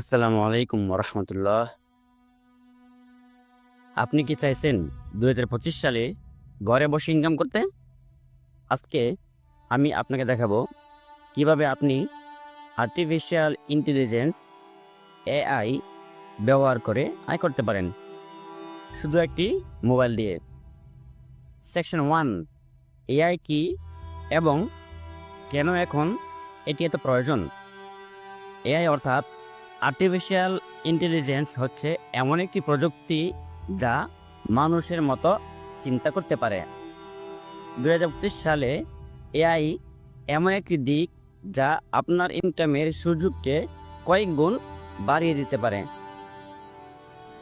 আসসালামু আলাইকুম রহমতুল্লাহ। আপনি কি চাইছেন 2025 সালে ঘরে বসে ইনকাম করতে? আজকে আমি আপনাকে দেখাবো কিভাবে আপনি আর্টিফিশিয়াল ইন্টেলিজেন্স এআই ব্যবহার করে আয় করতে পারেন শুধু একটি মোবাইল দিয়ে। সেকশন 1, এআই কি এবং কেন এখন এটি এত প্রয়োজন। এআই অর্থাৎ আর্টিফিশিয়াল ইন্টেলিজেন্স হচ্ছে এমন একটি প্রযুক্তি যা মানুষের মতো চিন্তা করতে পারে। 2025 সালে এআই এমন একটি দিক যা আপনার ইনকামের সুযোগকে কয়েক গুণ বাড়িয়ে দিতে পারে।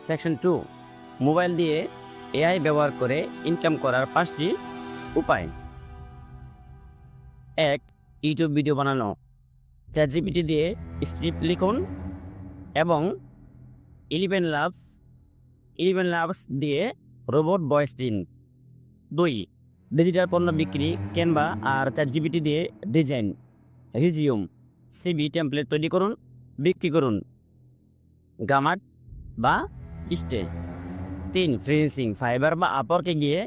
সেকশন 2, মোবাইল দিয়ে এআই ব্যবহার করে ইনকাম করার 5টি উপায়। 1, ইউটিউব ভিডিও বানানো। চ্যাটজিপিটি দিয়ে স্ক্রিপ্ট লিখুন এবং 11 লাভস দিয়ে রোবট ভয়েস দিন। 2, ডিজিটাল পণ্য বিক্রি। ক্যানভা আর চ্যাটজিপিটি দিয়ে ডিজাইন, রিজিউম, সিভি টেমপ্লেট তৈরি করুন, বিক্রি করুন গামাট বা স্টে। 3, ফ্রিল্যান্সিং। ফাইবার বা আপওয়ার্কে গিয়ে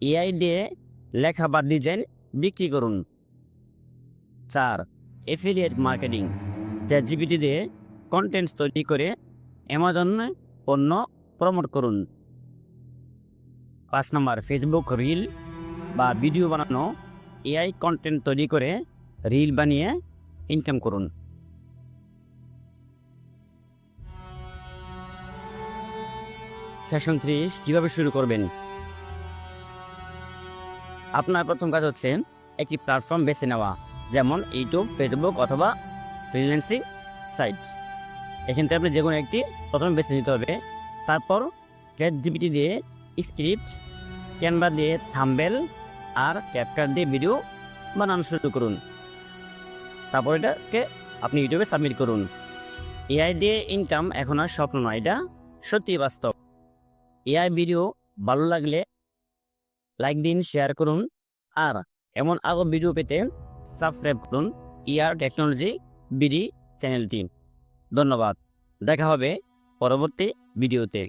এআই দিয়ে লেখা বা ডিজাইন বিক্রি করুন। 4, এফিলিয়েট মার্কেটিং। চ্যাটজিপিটি দিয়ে কন্টেন্টস তৈরি করে অ্যামাজনে পণ্য প্রমোট করুন। 5 নম্বর, ফেসবুক রিল বা ভিডিও বানানো। এআই কন্টেন্ট তৈরি করে রিল বানিয়ে ইনকাম করুন। সেকশন 3, কীভাবে শুরু করবেন। আপনার প্রথম কাজ হচ্ছে একটি প্ল্যাটফর্ম বেছে নেওয়া, যেমন ইউটিউব, ফেসবুক অথবা ফ্রিল্যান্সিং সাইট। এখান থেকে আপনি যে কোনো একটি প্রথমে বেছে নিতে হবে। তারপর চ্যাটজিপিটি দিয়ে স্ক্রিপ্ট, ক্যানভা দিয়ে থাম্বনেল আর ক্যাপকাট দিয়ে ভিডিও বানানো শুরু করুন। তারপর এটাকে আপনি ইউটিউবে সাবমিট করুন। এআই দিয়ে ইনকাম এখন আর স্বপ্ন নয়, এটা সত্যি বাস্তব। এআই ভিডিও ভালো লাগলে লাইক দিন, শেয়ার করুন আর এমন আরও ভিডিও পেতে সাবস্ক্রাইব করুন ইয়ার টেকনোলজি বিডি চ্যানেলটি। ধন্যবাদ, দেখা হবে পরবর্তী ভিডিওতে।